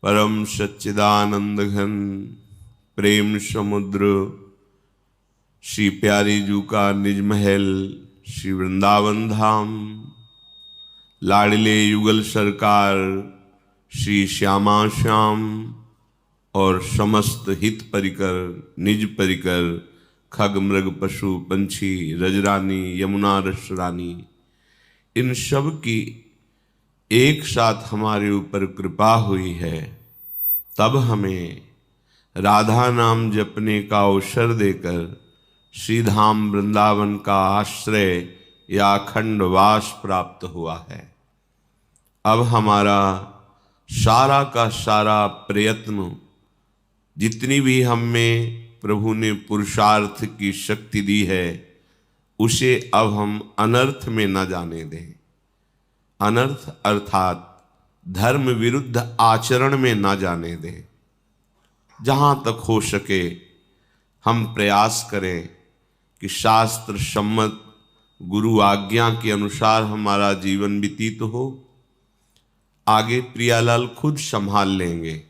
परम सच्चिदानंद घन प्रेम समुद्र श्री प्यारी जू का निज महल श्री वृंदावन धाम, लाडले युगल सरकार श्री श्यामा श्याम और समस्त हित परिकर निज परिकर खग मृग पशु पंछी रजरानी यमुना रस रानी, इन सब की एक साथ हमारे ऊपर कृपा हुई है। तब हमें राधा नाम जपने का अवसर देकर श्रीधाम वृंदावन का आश्रय या अखंड वास प्राप्त हुआ है। अब हमारा सारा का सारा प्रयत्न, जितनी भी हम में प्रभु ने पुरुषार्थ की शक्ति दी है, उसे अब हम अनर्थ में न जाने दें। अनर्थ अर्थात धर्म विरुद्ध आचरण में न जाने दें। जहाँ तक हो सके हम प्रयास करें कि शास्त्र सम्मत गुरु आज्ञा के अनुसार हमारा जीवन व्यतीत हो। आगे प्रियालाल खुद संभाल लेंगे।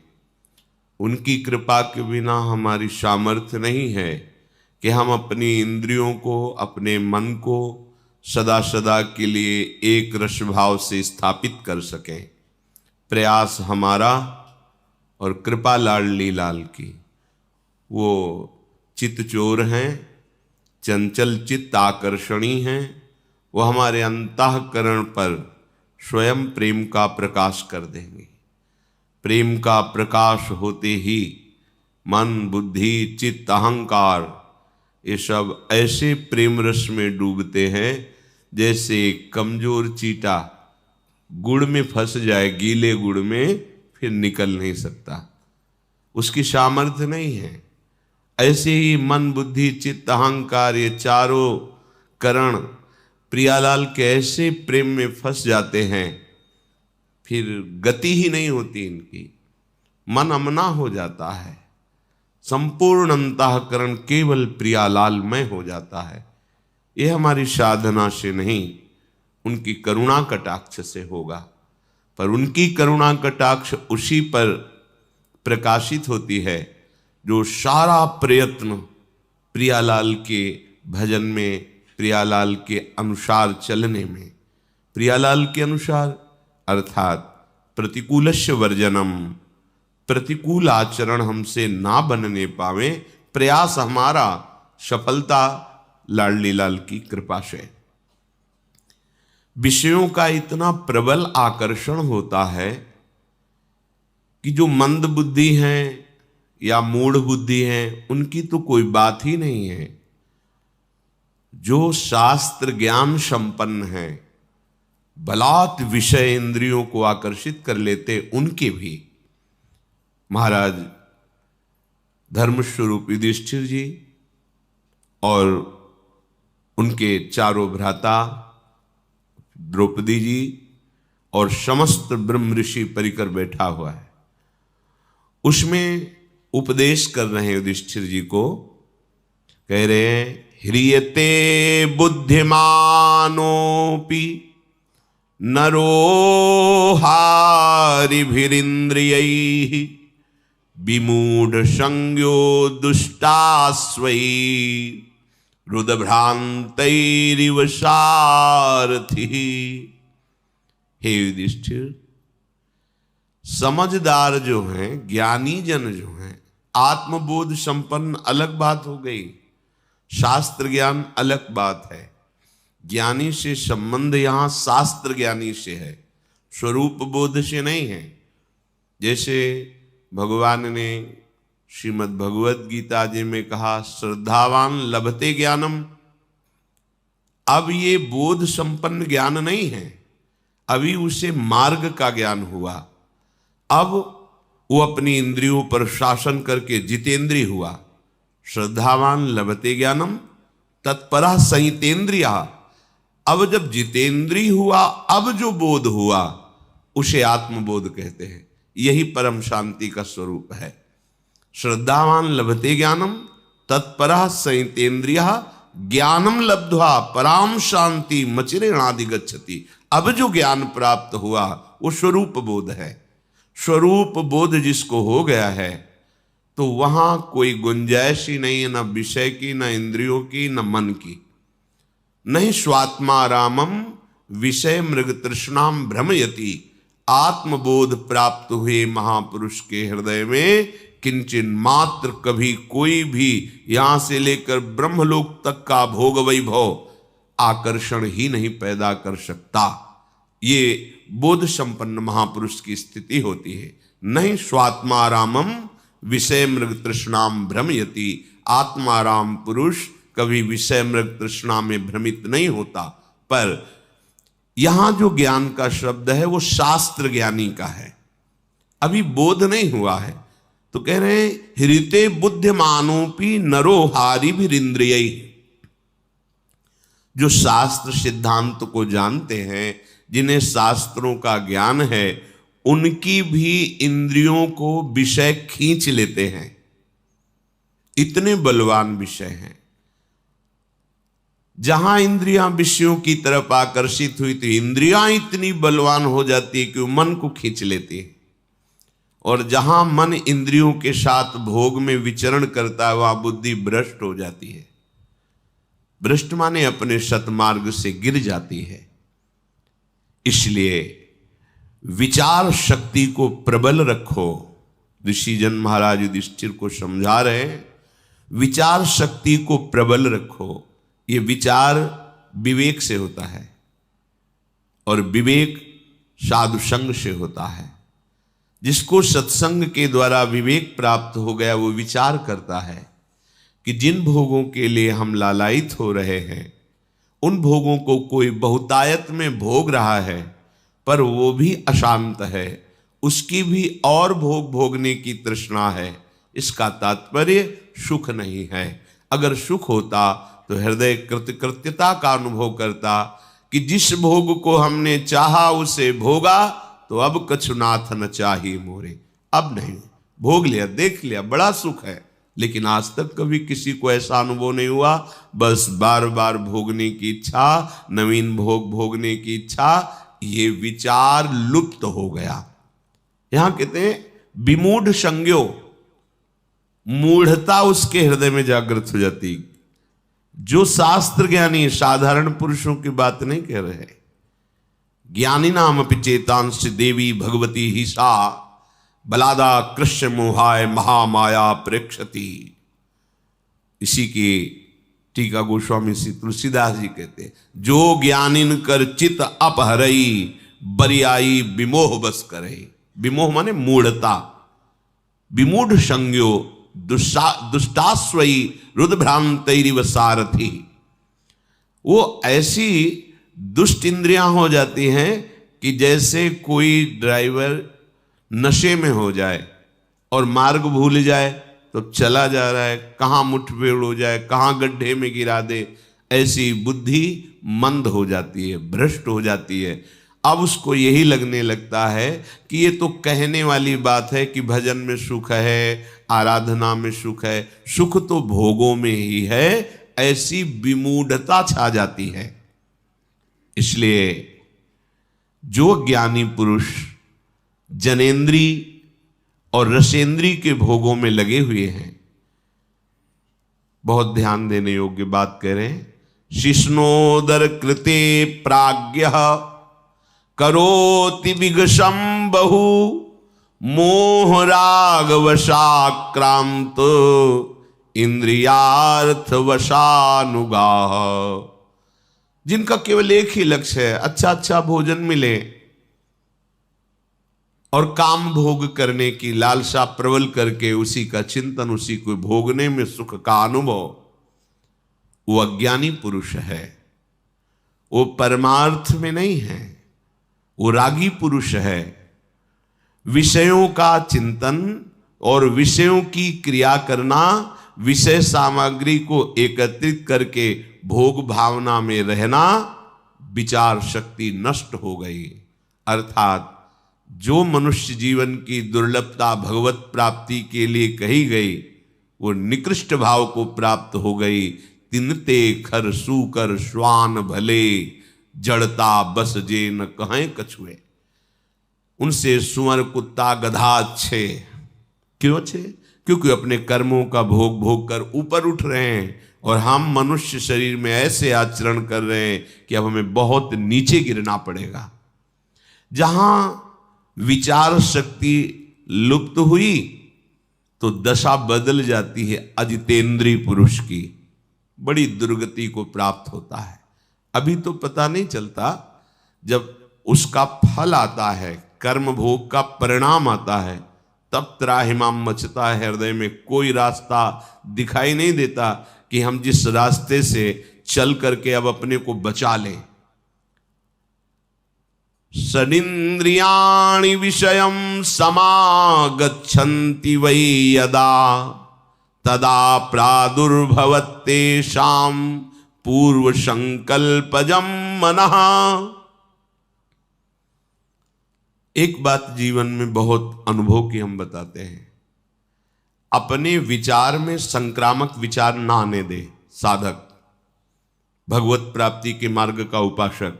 उनकी कृपा के बिना हमारी सामर्थ्य नहीं है कि हम अपनी इंद्रियों को, अपने मन को सदा सदा के लिए एक रस भाव से स्थापित कर सकें। प्रयास हमारा और कृपा लाडली लाल की। वो चित्त चोर हैं, चंचल चित्त आकर्षणी हैं। वो हमारे अंतःकरण पर स्वयं प्रेम का प्रकाश कर देंगे। प्रेम का प्रकाश होते ही मन, बुद्धि, चित्त, अहंकार, ये सब ऐसे प्रेम रस में डूबते हैं जैसे कमजोर चींटा गुड़ में फंस जाए, गीले गुड़ में, फिर निकल नहीं सकता, उसकी सामर्थ्य नहीं है। ऐसे ही मन, बुद्धि, चित्त, अहंकार, ये चारों करण प्रियालाल के ऐसे प्रेम में फंस जाते हैं, फिर गति ही नहीं होती इनकी। मन अमना हो जाता है, संपूर्ण अंतःकरण केवल प्रियालाल में हो जाता है। ये हमारी साधना से नहीं, उनकी करुणा कटाक्ष से होगा। पर उनकी करुणा कटाक्ष उसी पर प्रकाशित होती है जो सारा प्रयत्न प्रियालाल के भजन में, प्रियालाल के अनुसार चलने में, प्रियालाल के अनुसार अर्थात प्रतिकूलस्य वर्जनम, प्रतिकूल आचरण हमसे ना बनने पावे, प्रयास हमारा, सफलता लाडली लाल की कृपा से। विषयों का इतना प्रबल आकर्षण होता है कि जो मंद बुद्धि हैं या मूढ़ बुद्धि हैं, उनकी तो कोई बात ही नहीं है। जो शास्त्र ज्ञान संपन्न है, बलात् विषय इंद्रियों को आकर्षित कर लेते, उनके भी महाराज धर्मस्वरूप युधिष्ठिर जी और उनके चारों भ्राता द्रौपदी जी और समस्त ब्रह्म ऋषि परिकर बैठा हुआ है, उसमें उपदेश कर रहे हैं युधिष्ठिर जी को। कह रहे हैं, ह्रियते बुद्धिमानोपि नरो हारिभिरिन्द्रियैः विमूढ़ संज्ञो दुष्टास्वै रुदभ्रांतैरिव सारथि। हे युधिष्ठिर, समझदार जो हैं, ज्ञानी जन जो हैं, आत्मबोध संपन्न अलग बात हो गई, शास्त्र ज्ञान अलग बात है। ज्ञानी से संबंध यहां शास्त्र ज्ञानी से है, स्वरूप बोध से नहीं है। जैसे भगवान ने श्रीमद् भगवद गीता जी में कहा, श्रद्धावान लभते ज्ञानम। अब ये बोध संपन्न ज्ञान नहीं है, अभी उसे मार्ग का ज्ञान हुआ। अब वो अपनी इंद्रियों पर शासन करके जितेंद्रिय हुआ। श्रद्धावान लभते ज्ञानम तत्परः संयतेन्द्रिया। अब जब जितेंद्रिय हुआ, अब जो बोध हुआ उसे आत्मबोध कहते हैं। यही परम शांति का स्वरूप है। श्रद्धावान लभते ज्ञानम तत्परः संयतेन्द्रियः ज्ञानम लब्ध्वा पराम शांति मचिरेणादि गच्छति। अब जो ज्ञान प्राप्त हुआ वो स्वरूप बोध है। स्वरूप बोध जिसको हो गया है तो वहां कोई गुंजाइश ही नहीं है, न विषय की, न इंद्रियों की, न मन की। नहीं स्वात्मारामम विषय मृग तृष्णाम भ्रमयति। आत्मबोध प्राप्त हुए महापुरुष के हृदय में किंचन मात्र कभी कोई भी यहां से लेकर ब्रह्मलोक तक का भोग वैभव आकर्षण ही नहीं पैदा कर सकता। ये बोध संपन्न महापुरुष की स्थिति होती है। नहीं स्वात्मारामम विषय मृग तृष्णाम भ्रमयति। आत्माराम पुरुष कभी विषय मृग तृष्णा में भ्रमित नहीं होता। पर यहां जो ज्ञान का शब्द है वो शास्त्र ज्ञानी का है, अभी बोध नहीं हुआ है। तो कह रहे हैं हृते बुद्धिमानोपि नरो हारिभिरिंद्रियै। जो शास्त्र सिद्धांत को जानते हैं, जिन्हें शास्त्रों का ज्ञान है, उनकी भी इंद्रियों को विषय खींच लेते हैं। इतने बलवान विषय हैं। जहां इंद्रियां विषयों की तरफ आकर्षित हुई तो इंद्रियां इतनी बलवान हो जाती है कि वो मन को खींच लेती है। और जहां मन इंद्रियों के साथ भोग में विचरण करता है वहां बुद्धि भ्रष्ट हो जाती है। भ्रष्ट माने अपने सतमार्ग से गिर जाती है। इसलिए विचार शक्ति को प्रबल रखो। ऋषिजन महाराज युधिष्ठिर को समझा रहे हैं, विचार शक्ति को प्रबल रखो। ये विचार विवेक से होता है और विवेक साधु संग से होता है। जिसको सत्संग के द्वारा विवेक प्राप्त हो गया वो विचार करता है कि जिन भोगों के लिए हम लालायित हो रहे हैं उन भोगों को कोई बहुतायत में भोग रहा है पर वो भी अशांत है, उसकी भी और भोग भोगने की तृष्णा है। इसका तात्पर्य सुख नहीं है। अगर सुख होता तो हृदय कृतकृत्यता का अनुभव करता कि जिस भोग को हमने चाहा उसे भोगा तो अब कछु नाथ न चाही मोरे। अब नहीं, भोग लिया, देख लिया, बड़ा सुख है, लेकिन आज तक कभी किसी को ऐसा अनुभव नहीं हुआ। बस बार बार भोगने की इच्छा, नवीन भोग भोगने की इच्छा, ये विचार लुप्त हो गया। यहां कहते हैं विमूढ़ संज्ञो, मूढ़ता उसके हृदय में जागृत हो जाती। जो शास्त्र ज्ञानी साधारण पुरुषों की बात नहीं कह रहे, ज्ञानी नाम अपि चेतांश देवी भगवती ही सा बलादा कृष्ण मोहाय महामाया प्रेक्षति। इसी की टीका गोस्वामी श्री तुलसीदास जी कहते हैं, जो ज्ञानिन कर चित अपहरई बरियाई विमोह बस करे। विमोह माने मूढ़ता। विमूढ़ संज्ञो दुष्टास्वई रुद्भ्रांतैरिव सारथी। वो ऐसी दुष्ट इंद्रियां हो जाती हैं कि जैसे कोई ड्राइवर नशे में हो जाए और मार्ग भूल जाए तो चला जा रहा है, कहाँ मुठभेड़ हो जाए, कहाँ गड्ढे में गिरा दे, ऐसी बुद्धि मंद हो जाती है, भ्रष्ट हो जाती है। अब उसको यही लगने लगता है कि ये तो कहने वाली बात है कि भजन में सुख है, आराधना में सुख है, सुख तो भोगों में ही है, ऐसी विमूढ़ता छा जाती है। इसलिए जो ज्ञानी पुरुष जनेन्द्री और रसेंद्री के भोगों में लगे हुए हैं, बहुत ध्यान देने योग्य बात कह रहे हैं। शिष्णोदर कृते प्राज्ञ करोति विगशम बहु मोह राग वशाक्रांत इंद्रियार्थ वशानुगाह। जिनका केवल एक ही लक्ष्य है, अच्छा अच्छा भोजन मिले और काम भोग करने की लालसा प्रबल करके उसी का चिंतन, उसी को भोगने में सुख का अनुभव, वो अज्ञानी पुरुष है। वो परमार्थ में नहीं है, वो रागी पुरुष है। विषयों का चिंतन और विषयों की क्रिया करना, विषय सामग्री को एकत्रित करके भोग भावना में रहना, विचार शक्ति नष्ट हो गई। अर्थात जो मनुष्य जीवन की दुर्लभता भगवत प्राप्ति के लिए कही गई वो निकृष्ट भाव को प्राप्त हो गई। तिनते खर सूकर श्वान भले जड़ता बस जे न कहें कछुए। उनसे सुअर कुत्ता गधा अच्छे। क्यों अच्छे? क्योंकि अपने कर्मों का भोग भोग कर ऊपर उठ रहे हैं, और हम मनुष्य शरीर में ऐसे आचरण कर रहे हैं कि अब हमें बहुत नीचे गिरना पड़ेगा। जहां विचार शक्ति लुप्त हुई तो दशा बदल जाती है अजितेंद्रीय पुरुष की, बड़ी दुर्गति को प्राप्त होता है। अभी तो पता नहीं चलता, जब उसका फल आता है, कर्म भोग का परिणाम आता है, तब त्राहिमाम मचता है हृदय में। कोई रास्ता दिखाई नहीं देता कि हम जिस रास्ते से चल करके अब अपने को बचा लें। षडिन्द्रियाणि विषयं समागच्छन्ति वै यदा तदा प्रादुर्भवत्तेषां पूर्व संकल्पजं मनः। एक बात जीवन में बहुत अनुभव की हम बताते हैं, अपने विचार में संक्रामक विचार ना आने दे साधक, भगवत प्राप्ति के मार्ग का उपासक।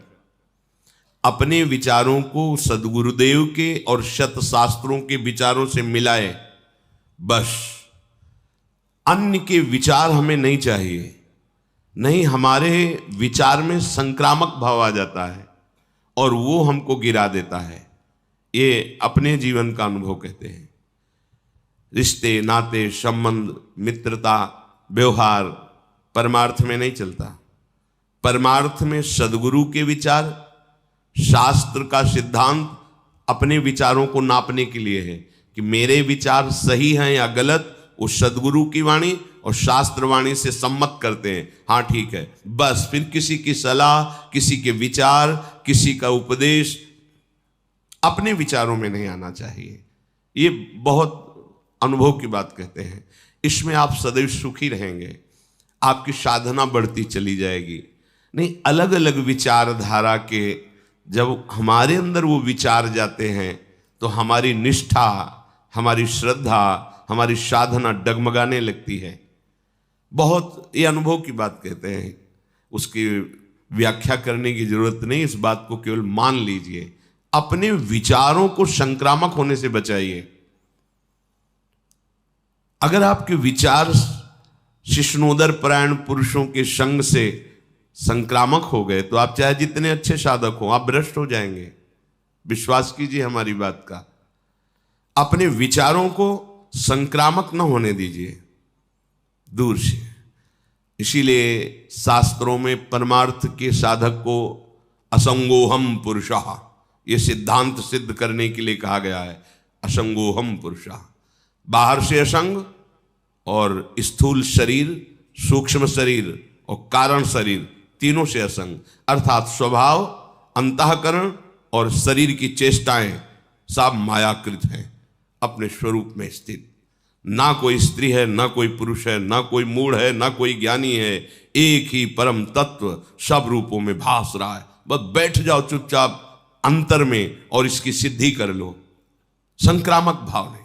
अपने विचारों को सदगुरुदेव के और शत शास्त्रों के विचारों से मिलाए, बस। अन्य के विचार हमें नहीं चाहिए। नहीं, हमारे विचार में संक्रामक भाव आ जाता है और वो हमको गिरा देता है। ये अपने जीवन का अनुभव कहते हैं। रिश्ते नाते संबंध मित्रता व्यवहार परमार्थ में नहीं चलता। परमार्थ में सदगुरु के विचार, शास्त्र का सिद्धांत अपने विचारों को नापने के लिए है कि मेरे विचार सही हैं या गलत। वो सदगुरु की वाणी और शास्त्र वाणी से सम्मत करते हैं, हाँ ठीक है, बस। फिर किसी की सलाह, किसी के विचार, किसी का उपदेश अपने विचारों में नहीं आना चाहिए। ये बहुत अनुभव की बात कहते हैं। इसमें आप सदैव सुखी रहेंगे, आपकी साधना बढ़ती चली जाएगी। नहीं, अलग अलग विचारधारा के जब हमारे अंदर वो विचार जाते हैं तो हमारी निष्ठा, हमारी श्रद्धा, हमारी साधना डगमगाने लगती है। बहुत ये अनुभव की बात कहते हैं, उसकी व्याख्या करने की जरूरत नहीं, इस बात को केवल मान लीजिए। अपने विचारों को संक्रामक होने से बचाइए। अगर आपके विचार शिष्णोदर परायण पुरुषों के संग से संक्रामक हो गए तो आप चाहे जितने अच्छे साधक हो, आप भ्रष्ट हो जाएंगे। विश्वास कीजिए हमारी बात का। अपने विचारों को संक्रामक न होने दीजिए दूर से। इसीलिए शास्त्रों में परमार्थ के साधक को असंगोहम पुरुषः, ये सिद्धांत सिद्ध करने के लिए कहा गया है। असंगोहम पुरुषः, बाहर से असंग और स्थूल शरीर, सूक्ष्म शरीर और कारण शरीर, तीनों से असंग, अर्थात स्वभाव, अंतःकरण और शरीर की चेष्टाएं सब मायाकृत हैं, अपने स्वरूप में स्थित। ना कोई स्त्री है, ना कोई पुरुष है, ना कोई मूढ़ है, ना कोई ज्ञानी है। एक ही परम तत्व सब रूपों में भास रहा है। बस बैठ जाओ चुपचाप अंतर में और इसकी सिद्धि कर लो। संक्रामक भाव नहीं।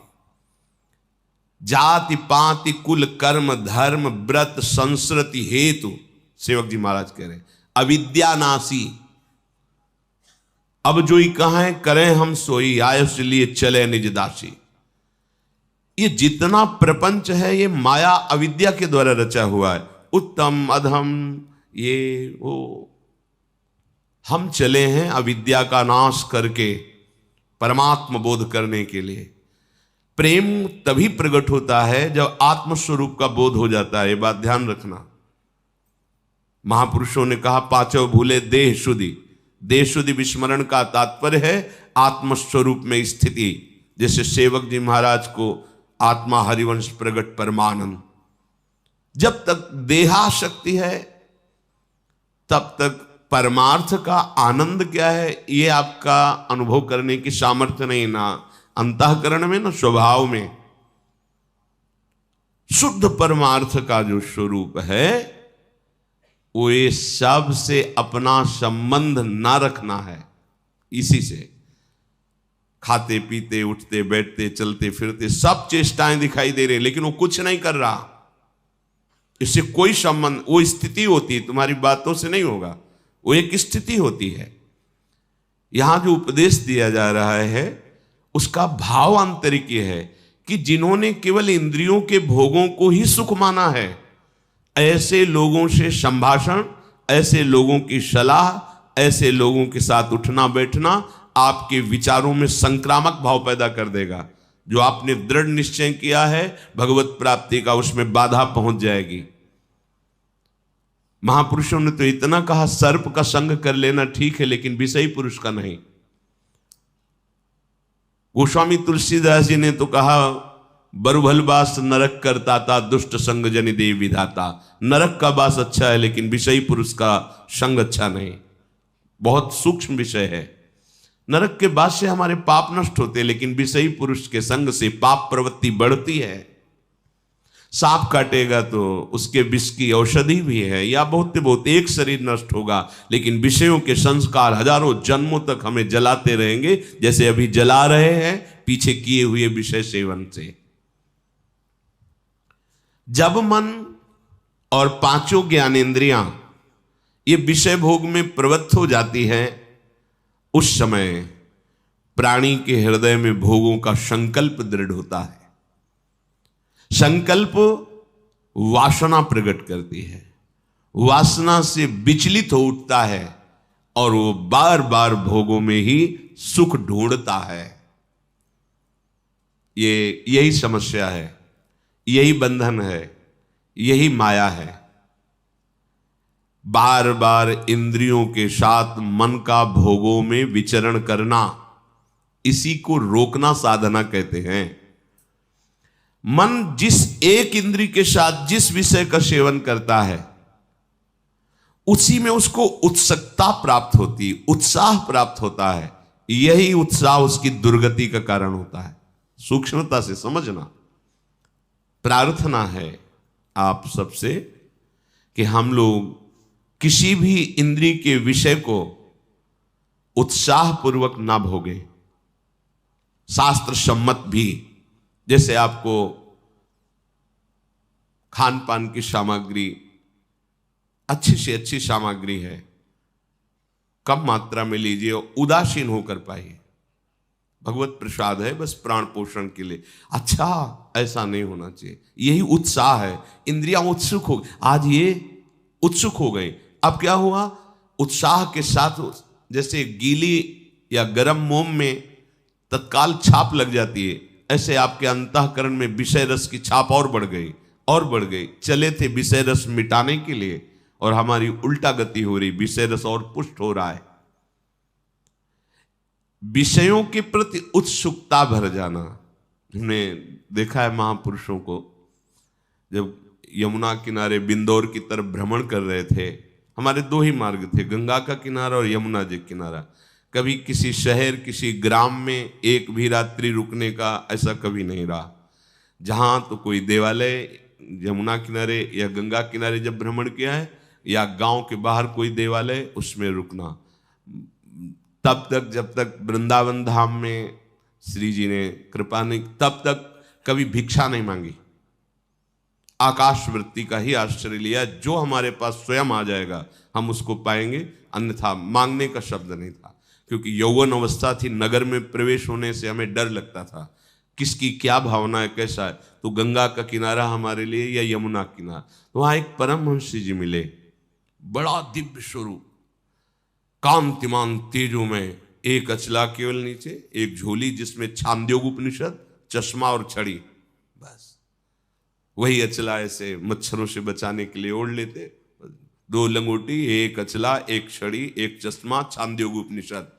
जाति पाति कुल कर्म धर्म व्रत संस्कृति हेतु, सेवक जी महाराज कह रहे हैं, अविद्यानाशी। अब जो ही कहें करें हम सोई, आयुष लिए चले निज दासी। ये जितना प्रपंच है ये माया अविद्या के द्वारा रचा हुआ है। उत्तम अधम ये वो, हम चले हैं अविद्या का नाश करके परमात्म बोध करने के लिए। प्रेम तभी प्रकट होता है जब आत्मस्वरूप का बोध हो जाता है। ये बात ध्यान रखना। महापुरुषों ने कहा पांचों भूले देह शुद्धि। देह शुद्धि विस्मरण का तात्पर्य है आत्मस्वरूप में स्थिति। जैसे सेवक जी महाराज को आत्मा हरिवंश प्रगट परमानंद। जब तक देहाशक्ति है तब तक परमार्थ का आनंद क्या है ये आपका अनुभव करने की सामर्थ्य नहीं, ना अंतःकरण में ना स्वभाव में। शुद्ध परमार्थ का जो स्वरूप है वो ये सब से अपना संबंध ना रखना है। इसी से खाते पीते उठते बैठते चलते फिरते सब चेष्टाएं दिखाई दे रही, लेकिन वो कुछ नहीं कर रहा। इससे कोई संबंध, वो स्थिति होती है, तुम्हारी बातों से नहीं होगा। वो एक स्थिति होती है। यहां जो उपदेश दिया जा रहा है उसका भाव आंतरिक ये है कि जिन्होंने केवल इंद्रियों के भोगों को ही सुख माना है, ऐसे लोगों से संभाषण, ऐसे लोगों की सलाह, ऐसे लोगों के साथ उठना बैठना आपके विचारों में संक्रामक भाव पैदा कर देगा। जो आपने दृढ़ निश्चय किया है भगवत प्राप्ति का, उसमें बाधा पहुंच जाएगी। महापुरुषों ने तो इतना कहा, सर्प का संग कर लेना ठीक है, लेकिन विषयी पुरुष का नहीं। गोस्वामी तुलसीदास जी ने तो कहा, बरुभल बास नरक करता था, दुष्ट संग जनि देव विधाता। नरक का बास अच्छा है, लेकिन विषयी पुरुष का संग अच्छा नहीं। बहुत सूक्ष्म विषय है। नरक के बास से हमारे पाप नष्ट होते, लेकिन विषयी पुरुष के संग से पाप प्रवृत्ति बढ़ती है। सांप काटेगा तो उसके विष की औषधि भी है, या बहुत एक शरीर नष्ट होगा, लेकिन विषयों के संस्कार हजारों जन्मों तक हमें जलाते रहेंगे, जैसे अभी जला रहे हैं पीछे किए हुए विषय सेवन से। जब मन और पांचों ज्ञानेंद्रियां ये विषय भोग में प्रवृत्त हो जाती है, उस समय प्राणी के हृदय में भोगों का संकल्प दृढ़ होता है। संकल्प वासना प्रकट करती है, वासना से विचलित हो उठता है और वो बार बार भोगों में ही सुख ढूंढता है। यही समस्या है, यही बंधन है, यही माया है। बार बार इंद्रियों के साथ मन का भोगों में विचरण करना, इसी को रोकना साधना कहते हैं। मन जिस एक इंद्री के साथ जिस विषय का सेवन करता है, उसी में उसको उत्सुकता प्राप्त होती, उत्साह प्राप्त होता है। यही उत्साह उसकी दुर्गति का कारण होता है। सूक्ष्मता से समझना। प्रार्थना है आप सबसे कि हम लोग किसी भी इंद्री के विषय को उत्साह पूर्वक ना भोगे, शास्त्र सम्मत भी। जैसे आपको खान पान की सामग्री अच्छी से अच्छी सामग्री है, कम मात्रा में लीजिए, उदासीन होकर पाइए। भगवत प्रसाद है, बस प्राण पोषण के लिए। अच्छा, ऐसा नहीं होना चाहिए। यही उत्साह है। इंद्रियां उत्सुक हो, आज ये उत्सुक हो गई। अब क्या हुआ, उत्साह के साथ जैसे गीली या गर्म मोम में तत्काल छाप लग जाती है, ऐसे आपके अंतःकरण में विषय रस की छाप और बढ़ गई और बढ़ गई। चले थे विषय रस मिटाने के लिए और हमारी उल्टा गति हो रही, विषय रस और पुष्ट हो रहा है। विषयों के प्रति उत्सुकता भर जाना। हमने देखा है महापुरुषों को, जब यमुना किनारे बिंदौर की तरफ भ्रमण कर रहे थे, हमारे दो ही मार्ग थे, गंगा का किनारा और यमुना जी किनारा। कभी किसी शहर किसी ग्राम में एक भी रात्रि रुकने का ऐसा कभी नहीं रहा। जहां तो कोई देवालय यमुना किनारे या गंगा किनारे जब भ्रमण किया है, या गांव के बाहर कोई देवालय, उसमें रुकना। तब तक जब तक वृंदावन धाम में श्री जी ने कृपा नहीं, तब तक कभी भिक्षा नहीं मांगी। आकाश वृत्ति का ही आश्रय लिया। जो हमारे पास स्वयं आ जाएगा हम उसको पाएंगे, अन्यथा मांगने का शब्द नहीं था। क्योंकि यौवन अवस्था थी, नगर में प्रवेश होने से हमें डर लगता था, किसकी क्या भावना है, कैसा है। तो गंगा का किनारा हमारे लिए या यमुना किनारा, तो वहां एक परमहंस जी मिले, बड़ा दिव्य स्वरूप, कांतिमान तेजो में, एक अचला केवल नीचे, एक झोली जिसमें छांदोग्य उपनिषद, चश्मा और छड़ी, बस वही अचला ऐसे मच्छरों से बचाने के लिए ओढ़ लेते। 2 लंगोटी, एक अचला, एक छड़ी, एक चश्मा, छांदोग्य उपनिषद।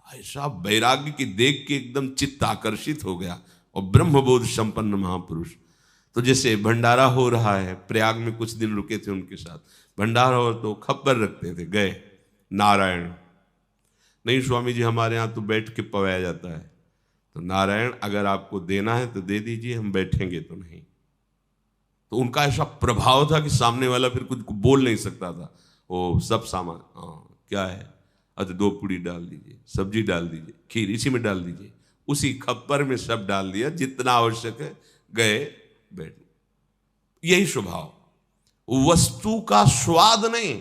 ऐसा वैराग्य की देख के एकदम चित्त आकर्षित हो गया। और ब्रह्मबोध संपन्न महापुरुष। तो जैसे भंडारा हो रहा है, प्रयाग में कुछ दिन रुके थे उनके साथ, भंडारा हो तो खबर रखते थे, गए नारायण, नहीं स्वामी जी हमारे यहाँ तो बैठ के पवाया जाता है, तो नारायण अगर आपको देना है तो दे दीजिए, हम बैठेंगे तो नहीं। तो उनका ऐसा प्रभाव था कि सामने वाला फिर कुछ बोल नहीं सकता था। वो सब सामान, हाँ क्या है, अच्छा 2 पूड़ी डाल दीजिए, सब्जी डाल दीजिए, खीर इसी में डाल दीजिए, उसी खप्पर में सब डाल दिया जितना आवश्यक है, गए बैठ। यही स्वभाव, वस्तु का स्वाद नहीं,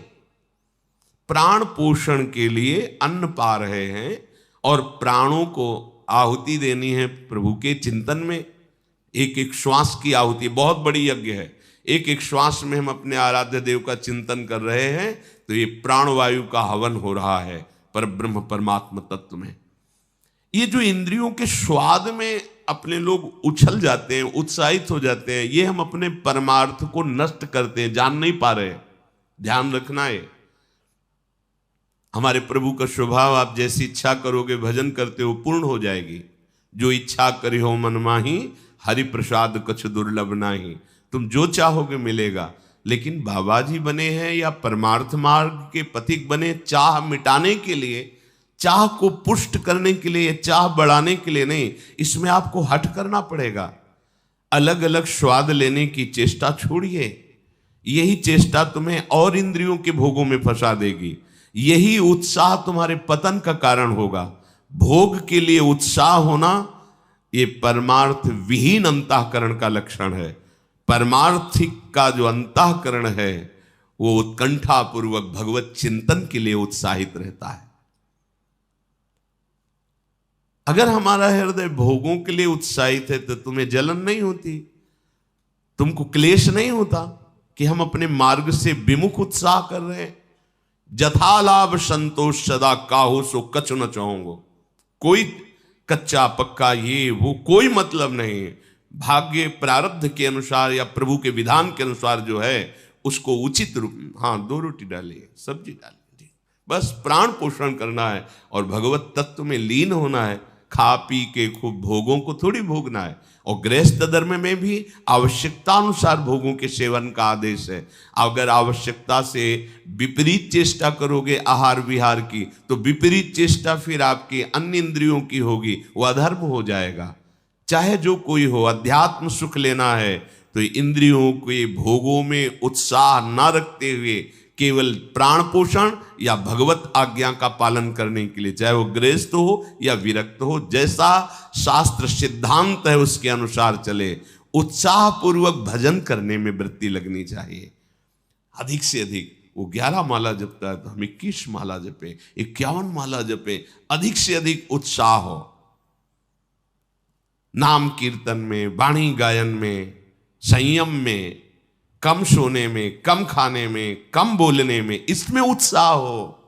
प्राण पोषण के लिए अन्न पा रहे हैं और प्राणों को आहुति देनी है प्रभु के चिंतन में। एक एक श्वास की आहुति बहुत बड़ी यज्ञ है। एक एक श्वास में हम अपने आराध्य देव का चिंतन कर रहे हैं तो ये प्राणवायु का हवन हो रहा है पर ब्रह्म परमात्मा तत्व में। ये जो इंद्रियों के स्वाद में अपने लोग उछल जाते हैं, उत्साहित हो जाते हैं, ये हम अपने परमार्थ को नष्ट करते हैं, जान नहीं पा रहे। ध्यान रखना है। हमारे प्रभु का स्वभाव, आप जैसी इच्छा करोगे भजन करते हो पूर्ण हो जाएगी। जो इच्छा करी हो मन माही, हरि प्रसाद कछ दुर्लभ नाही। तुम जो चाहोगे मिलेगा। लेकिन बाबा जी बने हैं या परमार्थ मार्ग के पथिक बने चाह मिटाने के लिए, चाह को पुष्ट करने के लिए, चाह बढ़ाने के लिए नहीं। इसमें आपको हट करना पड़ेगा। अलग अलग स्वाद लेने की चेष्टा छोड़िए। यही चेष्टा तुम्हें और इंद्रियों के भोगों में फंसा देगी। यही उत्साह तुम्हारे पतन का कारण होगा। भोग के लिए उत्साह होना ये परमार्थ विहीन अंतःकरण का लक्षण है। परमार्थिक का जो अंतःकरण है वो उत्कंठा पूर्वक भगवत चिंतन के लिए उत्साहित रहता है। अगर हमारा हृदय भोगों के लिए उत्साहित है तो तुम्हें जलन नहीं होती, तुमको क्लेश नहीं होता कि हम अपने मार्ग से विमुख उत्साह कर रहे हैं। जथा लाभ संतोष सदा काहो सो कछ न चाहूंगो। कोई कच्चा पक्का ये वो कोई मतलब नहीं है। भाग्य प्रारब्ध के अनुसार या प्रभु के विधान के अनुसार जो है उसको उचित रूप, हाँ 2 रोटी डालिए, सब्जी डालिए, बस प्राण पोषण करना है और भगवत तत्व में लीन होना है। खा पी के खूब भोगों को थोड़ी भोगना है। और गृहस्थ धर्म में भी आवश्यकता अनुसार भोगों के सेवन का आदेश है। अगर आवश्यकता से विपरीत चेष्टा करोगे आहार विहार की, तो विपरीत चेष्टा फिर आपकी अन्य इंद्रियों की होगी, वह अधर्म हो जाएगा। चाहे जो कोई हो, अध्यात्म सुख लेना है तो इंद्रियों के भोगों में उत्साह न रखते हुए केवल प्राण पोषण या भगवत आज्ञा का पालन करने के लिए, चाहे वो गृहस्थ हो या विरक्त हो, जैसा शास्त्र सिद्धांत है उसके अनुसार चले। उत्साह पूर्वक भजन करने में वृत्ति लगनी चाहिए। अधिक से अधिक वो 11 माला जपता है तो हम 21 माला जपे, 51 माला जपे। अधिक से अधिक उत्साह हो नाम कीर्तन में, वाणी गायन में, संयम में, कम सोने में, कम खाने में, कम बोलने में, इसमें उत्साह हो।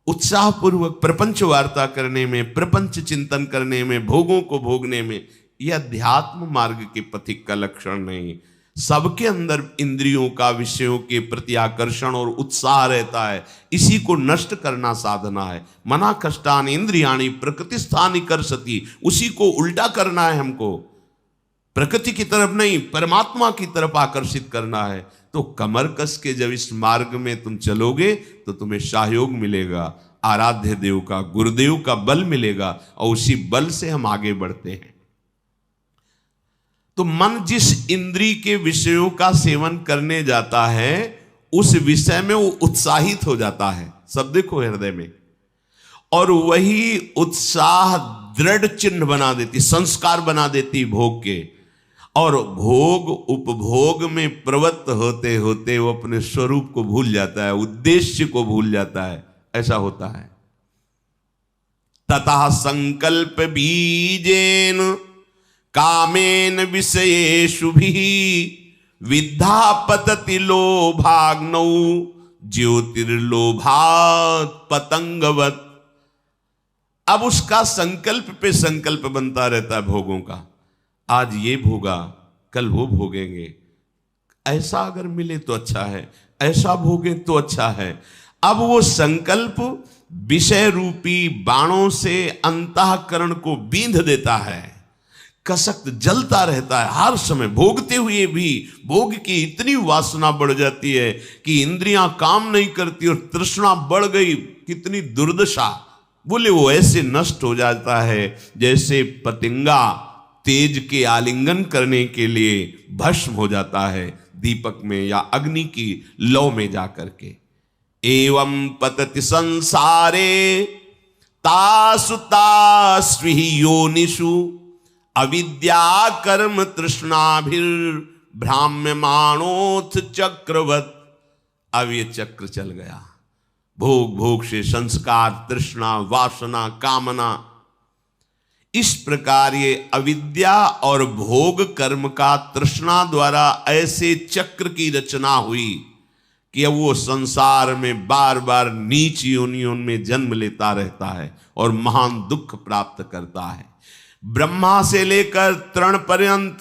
उत्साह पूर्वक प्रपंच वार्ता करने में, प्रपंच चिंतन करने में, भोगों को भोगने में, यह अध्यात्म मार्ग के पथिक का लक्षण नहीं। सबके अंदर इंद्रियों का विषयों के प्रति आकर्षण और उत्साह रहता है। इसी को नष्ट करना साधना है। मना कष्टान इंद्रियाणी प्रकृति स्थानी कर सती, उसी को उल्टा करना है हमको। प्रकृति की तरफ नहीं, परमात्मा की तरफ आकर्षित करना है। तो कमर कस के जब इस मार्ग में तुम चलोगे तो तुम्हें सहयोग मिलेगा, आराध्य देव का, गुरुदेव का बल मिलेगा और उसी बल से हम आगे बढ़ते हैं। तो मन जिस इंद्री के विषयों का सेवन करने जाता है उस विषय में वो उत्साहित हो जाता है। सब देखो हृदय में, और वही उत्साह दृढ़ चिन्ह बना देती, संस्कार बना देती भोग के। और भोग उपभोग में प्रवृत्त होते होते वो अपने स्वरूप को भूल जाता है, उद्देश्य को भूल जाता है। ऐसा होता है। ततः संकल्प बीजेन कामेन विषयेषु भी विद्धा पतति लोभाग्नौ ज्योतिर्लोभात् पतंगवत्। अब उसका संकल्प पे संकल्प बनता रहता है भोगों का। आज ये भोगा, कल वो भोगेंगे, ऐसा अगर मिले तो अच्छा है, ऐसा भोगे तो अच्छा है। अब वो संकल्प विषय रूपी बाणों से अंतःकरण को बींध देता है। कसक्त जलता रहता है हर समय। भोगते हुए भी भोग की इतनी वासना बढ़ जाती है कि इंद्रियां काम नहीं करती और तृष्णा बढ़ गई। कितनी दुर्दशा। बोले वो ऐसे नष्ट हो जाता है जैसे पतंगा तेज के आलिंगन करने के लिए भस्म हो जाता है दीपक में या अग्नि की लौ में जाकर के। एवं पतति संसारे तासु तास्वी योनिषु अविद्या कर्म तृष्णाभिर भ्राम्यमाणोथ चक्रवत। अब ये चक्र चल गया। भोग भोग से संस्कार, तृष्णा, वासना, कामना, इस प्रकार ये अविद्या और भोग कर्म का तृष्णा द्वारा ऐसे चक्र की रचना हुई कि अब वो संसार में बार बार नीच योनियों में जन्म लेता रहता है और महान दुख प्राप्त करता है। ब्रह्मा से लेकर तृण पर्यंत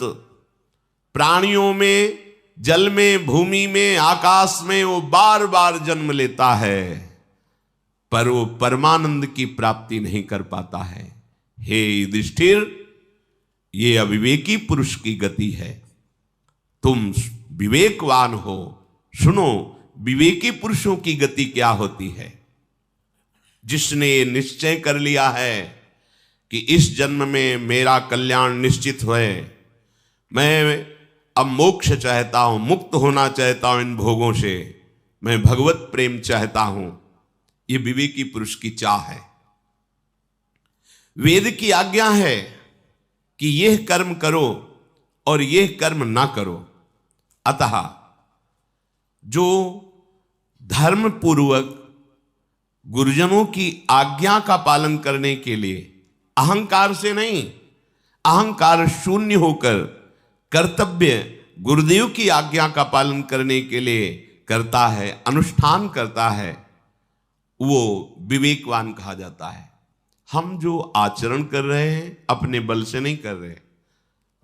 प्राणियों में, जल में, भूमि में, आकाश में वो बार बार जन्म लेता है, पर वो परमानंद की प्राप्ति नहीं कर पाता है। हे युधिष्ठिर, ये अविवेकी पुरुष की गति है। तुम विवेकवान हो, सुनो विवेकी पुरुषों की गति क्या होती है। जिसने निश्चय कर लिया है कि इस जन्म में मेरा कल्याण निश्चित हुए, मैं अब मोक्ष चाहता हूं, मुक्त होना चाहता हूं इन भोगों से, मैं भगवत प्रेम चाहता हूं, ये विवेकी पुरुष की चाह है। वेद की आज्ञा है कि यह कर्म करो और यह कर्म ना करो। अतः जो धर्म पूर्वक गुरुजनों की आज्ञा का पालन करने के लिए अहंकार से नहीं, अहंकार शून्य होकर कर्तव्य गुरुदेव की आज्ञा का पालन करने के लिए करता है, अनुष्ठान करता है, वो विवेकवान कहा जाता है। हम जो आचरण कर रहे हैं अपने बल से नहीं कर रहे,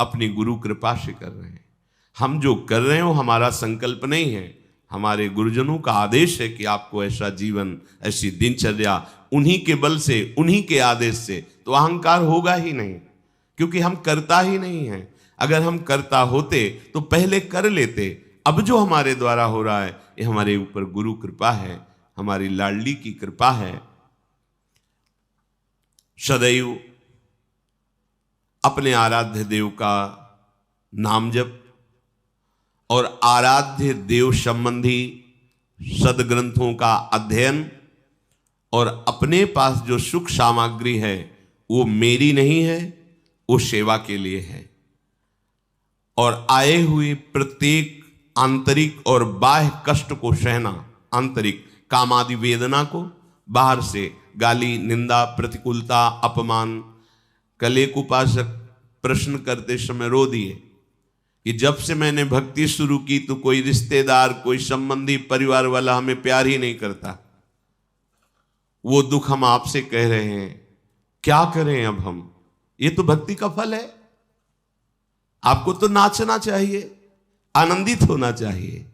अपनी गुरु कृपा से कर रहे हैं। हम जो कर रहे हो हमारा संकल्प नहीं है, हमारे गुरुजनों का आदेश है कि आपको ऐसा जीवन, ऐसी दिनचर्या, उन्हीं के बल से, उन्हीं के आदेश से, तो अहंकार होगा ही नहीं, क्योंकि हम करता ही नहीं है। अगर हम करता होते तो पहले कर लेते। अब जो हमारे द्वारा हो रहा है ये हमारे ऊपर गुरु कृपा है, हमारी लाडली की कृपा है। सदैव अपने आराध्य देव का नाम जप और आराध्य देव संबंधी सदग्रंथों का अध्ययन, और अपने पास जो सुख सामग्री है वो मेरी नहीं है, वो सेवा के लिए है। और आए हुए प्रत्येक आंतरिक और बाह्य कष्ट को सहना, आंतरिक कामादि वेदना को, बाहर से गाली, निंदा, प्रतिकूलता, अपमान। कल एक उपासक प्रश्न करते समय रो दिए कि जब से मैंने भक्ति शुरू की तो कोई रिश्तेदार, कोई संबंधी, परिवार वाला हमें प्यार ही नहीं करता। वो दुख हम आपसे कह रहे हैं, क्या करें अब हम? ये तो भक्ति का फल है। आपको तो नाचना चाहिए, आनंदित होना चाहिए।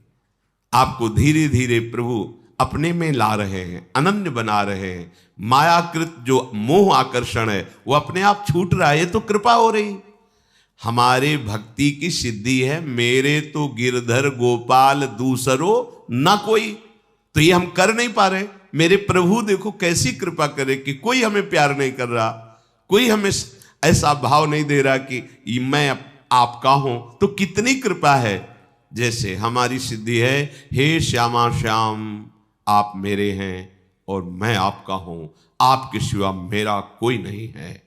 आपको धीरे धीरे प्रभु अपने में ला रहे हैं, अनन्य बना रहे हैं। मायाकृत जो मोह आकर्षण है वो अपने आप छूट रहा है, ये तो कृपा हो रही। हमारे भक्ति की सिद्धि है, मेरे तो गिरधर गोपाल दूसरो न कोई। तो ये हम कर नहीं पा रहे। मेरे प्रभु देखो कैसी कृपा करे कि कोई हमें प्यार नहीं कर रहा, कोई हमें ऐसा भाव नहीं दे रहा कि मैं आपका हूं। तो कितनी कृपा है। जैसे हमारी सिद्धि है, हे श्यामा श्याम आप मेरे हैं और मैं आपका हूं, आपके सिवा मेरा कोई नहीं है,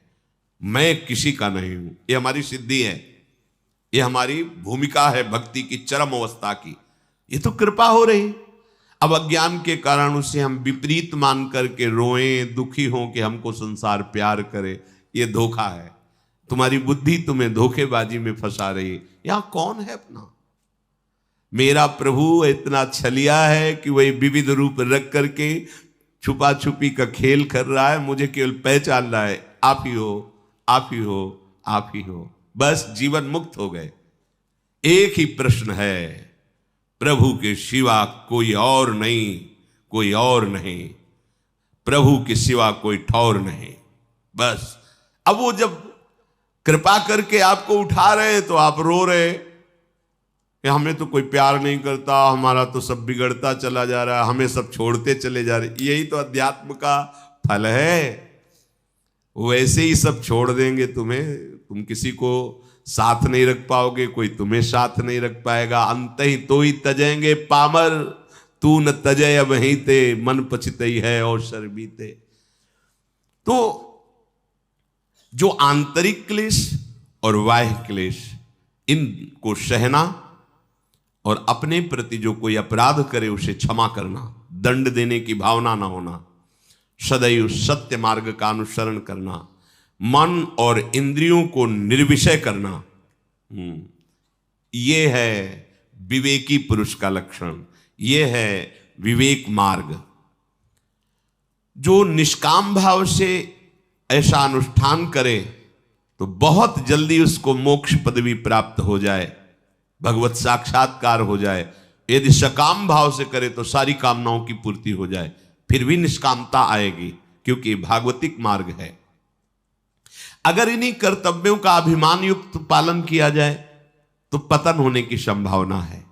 मैं किसी का नहीं हूं। ये हमारी सिद्धि है, ये हमारी भूमिका है भक्ति की चरम अवस्था की। ये तो कृपा हो रही। अब अज्ञान के कारण उसे हम विपरीत मान करके रोएं, दुखी हों कि हमको संसार प्यार करे, ये धोखा है। तुम्हारी बुद्धि तुम्हें धोखेबाजी में फंसा रही है। यहां कौन है अपना? मेरा प्रभु इतना छलिया है कि वही विविध रूप रख करके छुपा छुपी का खेल कर रहा है। मुझे केवल पहचान रहा है, आप ही हो, आप ही हो, आप ही हो। बस जीवन मुक्त हो गए। एक ही प्रश्न है, प्रभु के सिवा कोई और नहीं, कोई और नहीं, प्रभु के सिवा कोई ठौर नहीं। बस अब वो जब कृपा करके आपको उठा रहे हैं तो आप रो रहे कि हमें तो कोई प्यार नहीं करता, हमारा तो सब बिगड़ता चला जा रहा है, हमें सब छोड़ते चले जा रहे। यही तो अध्यात्म का फल है। वैसे ही सब छोड़ देंगे तुम्हें, तुम किसी को साथ नहीं रख पाओगे, कोई तुम्हें साथ नहीं रख पाएगा। अंत ही तो ही तजेंगे पामर, तू न तजय अब ही ते, मन पछतई है और शर बीते। तो जो आंतरिक क्लेश और बाह्य क्लेश, इनको सहना और अपने प्रति जो कोई अपराध करे उसे क्षमा करना, दंड देने की भावना ना होना, सदैव सत्य मार्ग का अनुसरण करना, मन और इंद्रियों को निर्विषय करना, ये है विवेकी पुरुष का लक्षण, ये है विवेक मार्ग। जो निष्काम भाव से ऐसा अनुष्ठान करे तो बहुत जल्दी उसको मोक्ष पदवी प्राप्त हो जाए, भगवत साक्षात्कार हो जाए। यदि सकाम भाव से करे तो सारी कामनाओं की पूर्ति हो जाए, फिर भी निष्कामता आएगी, क्योंकि भागवतिक मार्ग है। अगर इन्हीं कर्तव्यों का अभिमान युक्त पालन किया जाए तो पतन होने की संभावना है।